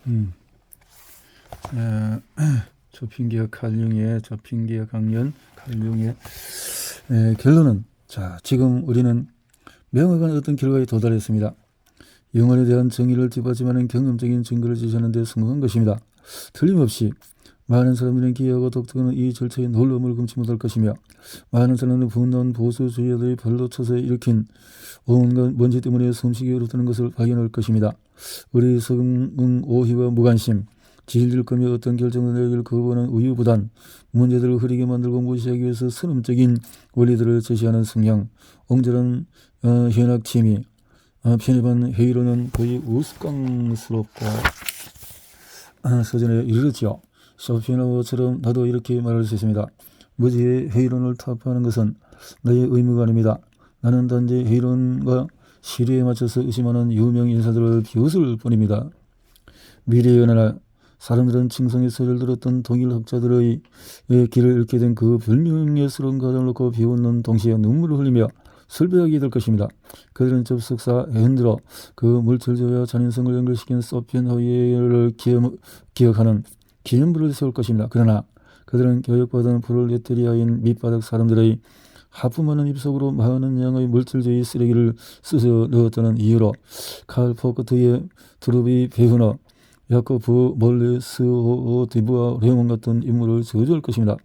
음, 에, 조핑기와 칼융의 조핑기와 강연 칼융의 결론은 자 지금 우리는 명확한 어떤 결과에 도달했습니다. 영혼에 대한 정의를 뒷받침하는 경험적인 증거를 제시하는 데 성공한 것입니다. 틀림없이 많은 사람들은 기이하고 독특한 이 절차에 놀라움을 금치 못할 것이며 많은 사람들은 분노한 보수주의자들이 발로 쳐서 일으킨 온갖 먼지 때문에 숨쉬기 어렵다는 것을 발견할 것입니다. 어리석음, 오희와 무관심, 질질 거며 어떤 결정을 내리기를 거부하는 우유부단, 문제들을 흐리게 만들고 무시하기 위해서 선언적인 원리들을 제시하는 성향, 옹졸한 현학 취미, 편협한 회의론은 거의 우스꽝스럽고 서전에 이르렀지요. 쇼펜하우어처럼 나도 이렇게 말할 수 있습니다. 무지의 회의론을 타파하는 것은 나의 의무가 아닙니다. 나는 단지 회의론과 시류에 맞춰서 의심하는 유명 인사들을 비웃을 뿐입니다. 미래의 어느 날 사람들은 칭송의 소리를 들었던 동일 학자들의 길을 잃게 된 그 불명예스러운 과정을 놓고 비웃는 동시에 눈물을 흘리며 설배하게 될 것입니다. 그들은 접속사 핸들어 그 물질조와 잔인성을 연결시킨 소펜하우어를 기억하는 기념부를 세울 것입니다. 그러나 그들은 교육받은 프롤레타리아인 밑바닥 사람들의 하품하는 입속으로 많은 양의 물질주의 쓰레기를 쑤셔 넣었다는 이유로 칼 포커트의 트루비 베흐너, 야코프 몰레스호디브와 레몬 같은 인물을 저주할 것입니다.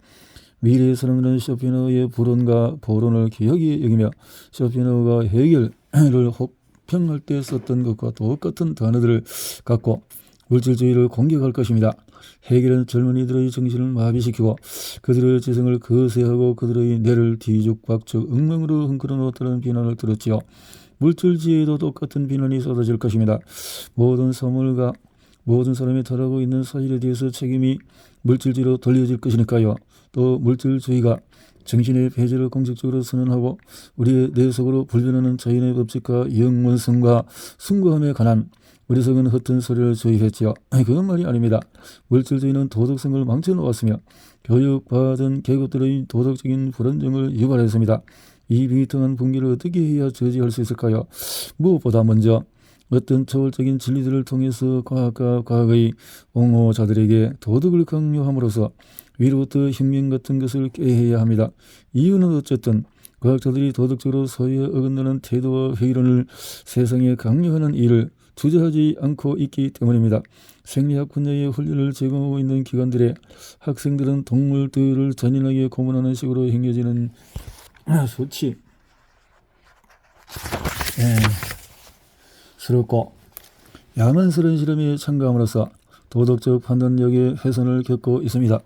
미래의 사람들은 쇼펜하우어의 불언과 보론을 기이하게 여기며 쇼펜하우어가 해결을 혹평할 때 썼던 것과 똑같은 단어들을 갖고 물질주의를 공격할 것입니다. 해결은 젊은이들의 정신을 마비시키고 그들의 지성을 거세하고 그들의 뇌를 뒤죽박죽 엉망으로 흔들어 놓았다는 비난을 들었지요. 물질주의에도 똑같은 비난이 쏟아질 것입니다. 모든 사물과 모든 사람이 다루고 있는 사실에 대해서 책임이 물질주의로 돌려질 것이니까요. 또 물질주의가 정신의 배제를 공식적으로 선언하고 우리의 뇌 속으로 불변하는 자연의 법칙과 영원성과 숭고함에 관한 어리석은 허튼 소리를 조입했지요. 그건 말이 아닙니다. 물질주의는 도덕성을 망쳐놓았으며 교육받은 계급들의 도덕적인 불안정을 유발했습니다. 이 비통한 분기를 어떻게 해야 저지할 수 있을까요? 무엇보다 먼저 어떤 초월적인 진리들을 통해서 과학과 과학의 옹호자들에게 도덕을 강요함으로써 위로부터 혁명 같은 것을 꾀해야 합니다. 이유는 어쨌든 과학자들이 도덕적으로 서로에 어긋나는 태도와 회의론을 세상에 강요하는 일을 주저하지 않고 있기 때문입니다. 생리학 분야의 훈련을 제공하고 있는 기관들의 학생들은 동물들을 잔인하게 고문하는 식으로 행해지는 수치 스럽고 야만스러운 실험에 참가함으로써 도덕적 판단력의 훼손을 겪고 있습니다.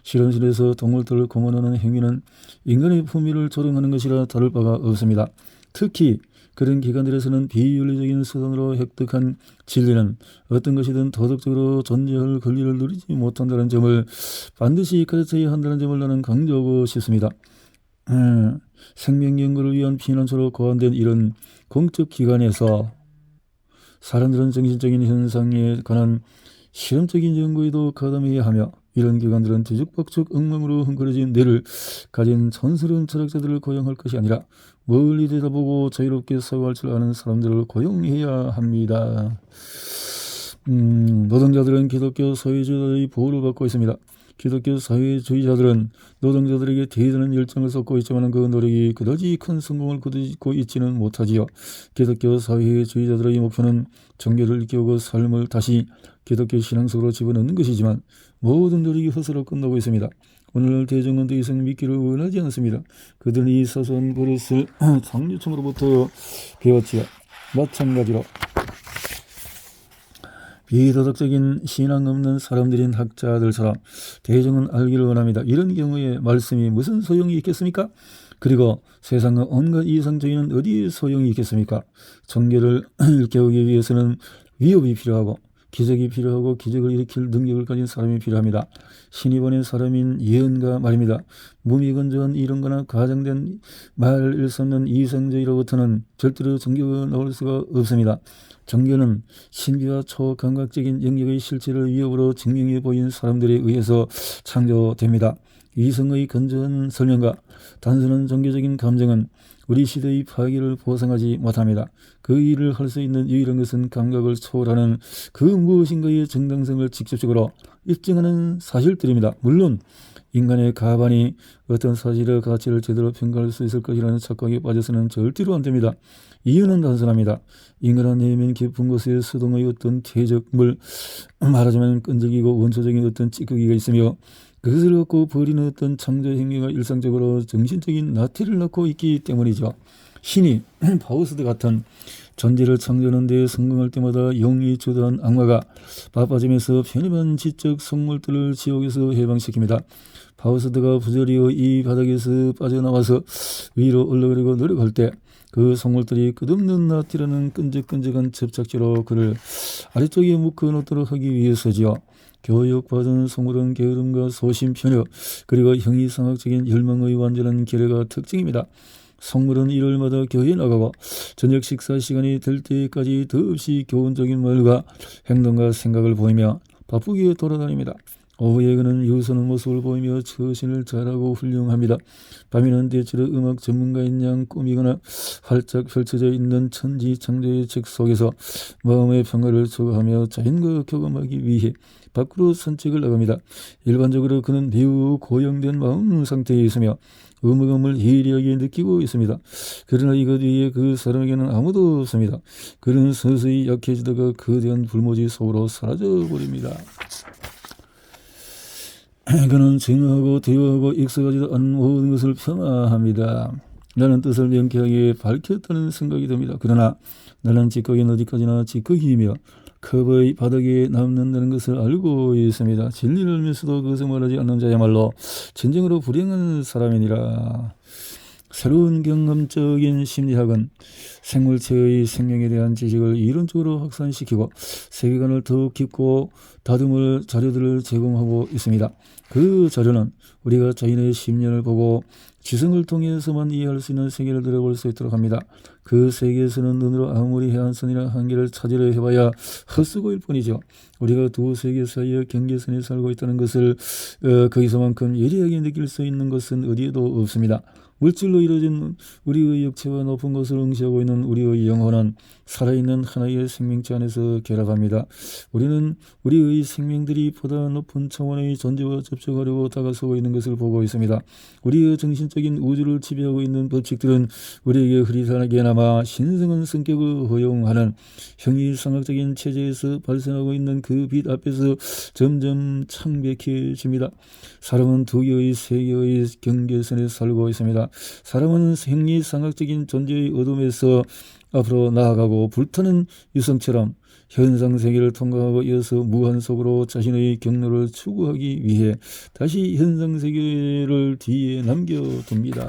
실험실에서 동물들을 고문하는 행위는 인간의 품위를 조롱하는 것이라 다를 바가 없습니다. 특히 그런 기관들에서는 비윤리적인 수단으로 획득한 진리는 어떤 것이든 도덕적으로 존재할 권리를 누리지 못한다는 점을 반드시 가르쳐야 한다는 점을 나는 강조하고 싶습니다. 생명 연구를 위한 피난처로 고안된 이런 공적 기관에서 사람들은 정신적인 현상에 관한 실험적인 연구에도 가담해야 하며 이런 기관들은 뒤죽박죽 엉망으로 흥그러진 뇌를 가진 촌스러운 철학자들을 고용할 것이 아니라 멀리 들여다보고 자유롭게 사고할 줄 아는 사람들을 고용해야 합니다. 노동자들은 기독교 사회주의자의 보호를 받고 있습니다. 기독교 사회주의자들은 노동자들에게 대단한 열정을 쏟고 있지만 그 노력이 그다지 큰 성공을 거두고 있지는 못하지요. 기독교 사회주의자들의 목표는 종교를 일깨우고 삶을 다시 기독교 신앙 속으로 집어넣는 것이지만 모든 노력이 헛으로 끝나고 있습니다. 오늘날 대중은 더 이상 믿기를 원하지 않습니다. 그들은 이 사소한 버릇을 장유충으로부터 배웠지요. 마찬가지로 비도덕적인 신앙 없는 사람들인 학자들처럼 대중은 알기를 원합니다. 이런 경우에 말씀이 무슨 소용이 있겠습니까? 그리고 세상의 온갖 이상주의는 어디에 소용이 있겠습니까? 종교를 일깨우기 위해서는 위협이 필요하고 기적이 필요하고 기적을 일으킬 능력을 가진 사람이 필요합니다. 신이 보낸 사람인 예언가 말입니다. 무미건조한 이론거나 과장된 말을 쏟는 이상주의로부터는 절대로 종교가 나올 수가 없습니다. 종교는 신비와 초감각적인 영역의 실체를 위협으로 증명해 보인 사람들에 의해서 창조됩니다. 이성의 건조한 설명과 단순한 종교적인 감정은 우리 시대의 파괴를 보상하지 못합니다. 그 일을 할 수 있는 유일한 것은 감각을 초월하는 그 무엇인가의 정당성을 직접적으로 입증하는 사실들입니다. 물론 인간의 가반이 어떤 사실의 가치를 제대로 평가할 수 있을 것이라는 착각에 빠져서는 절대로 안 됩니다. 이유는 단순합니다. 인간은 내면 깊은 곳에 수동의 어떤 퇴적물, 말하자면 끈적이고 원초적인 어떤 찌꺼기가 있으며 그것을 갖고 벌이는 어떤 창조 행위가 일상적으로 정신적인 나태를 낳고 있기 때문이죠. 신이 파우스트 같은 존재를 창조하는 데 성공할 때마다 영이 주도한 악마가 바빠짐에서 편협한 지적 속물들을 지옥에서 해방시킵니다. 파우스트가 부조리의 이 바닥에서 빠져나와서 위로 올라가려고 노력할 때 그 속물들이 끝없는 나태라는 끈적끈적한 접착제로 그를 아래쪽에 묶어놓도록 하기 위해서지요. 교육받은 속물은 게으름과 소심 편협 그리고 형이상학적인 열망의 완전한 결여가 특징입니다. 속물은 일요일마다 교회에 나가고 저녁 식사 시간이 될 때까지 더없이 교훈적인 말과 행동과 생각을 보이며 바쁘게 돌아다닙니다. 오후에 그는 유선한 모습을 보이며 처신을 잘하고 훌륭합니다. 밤에는 대체로 음악 전문가인 양 꾸미거나 활짝 펼쳐져 있는 천지 창조의 책 속에서 마음의 평화를 추구하며 자연과 교감하기 위해 밖으로 산책을 나갑니다. 일반적으로 그는 매우 고용된 마음 상태에 있으며 의무감을 예리하게 느끼고 있습니다. 그러나 이것 위에 그 사람에게는 아무도 없습니다. 그는 서서히 약해지다가 거대한 불모지 속으로 사라져버립니다. 그는 증오하고 대화하고 익숙하지도 않은 모든 것을 폄하합니다. 나는 뜻을 명쾌하게 밝혔다는 생각이 듭니다. 그러나 나는 찌꺼기는 어디까지나 찌꺼기이며 컵의 바닥에 남는다는 것을 알고 있습니다. 진리를 알면서도 그것을 말하지 않는 자야말로 진정으로 불행한 사람이니라. 새로운 경험적인 심리학은 생물체의 생명에 대한 지식을 이론적으로 확산시키고 세계관을 더욱 깊고 다듬을 자료들을 제공하고 있습니다. 그 자료는 우리가 자신의 심년을 보고 지성을 통해서만 이해할 수 있는 세계를 들어볼 수 있도록 합니다. 그 세계에서는 눈으로 아무리 해안선이나 한계를 찾으려 해봐야 헛수고일 뿐이죠. 우리가 두 세계 사이의 경계선에 살고 있다는 것을 거기서만큼 예리하게 느낄 수 있는 것은 어디에도 없습니다. 물질로 이루어진 우리의 육체와 높은 것을 응시하고 있는 우리의 영혼은 살아있는 하나의 생명체 안에서 결합합니다. 우리는 우리의 생명들이 보다 높은 차원의 존재와 접촉하려고 다가서고 있는 것을 보고 있습니다. 우리의 정신적인 우주를 지배하고 있는 법칙들은 우리에게 흐릿하게나마 신성한 성격을 허용하는 형이상학적인 체제에서 발생하고 있는 그 빛 앞에서 점점 창백해집니다. 사람은 두 개의 세계의 경계선에 살고 있습니다. 사람은 형이상학적인 존재의 어둠에서 앞으로 나아가고 불타는 유성처럼 현상세계를 통과하고 이어서 무한 속으로 자신의 경로를 추구하기 위해 다시 현상세계를 뒤에 남겨둡니다.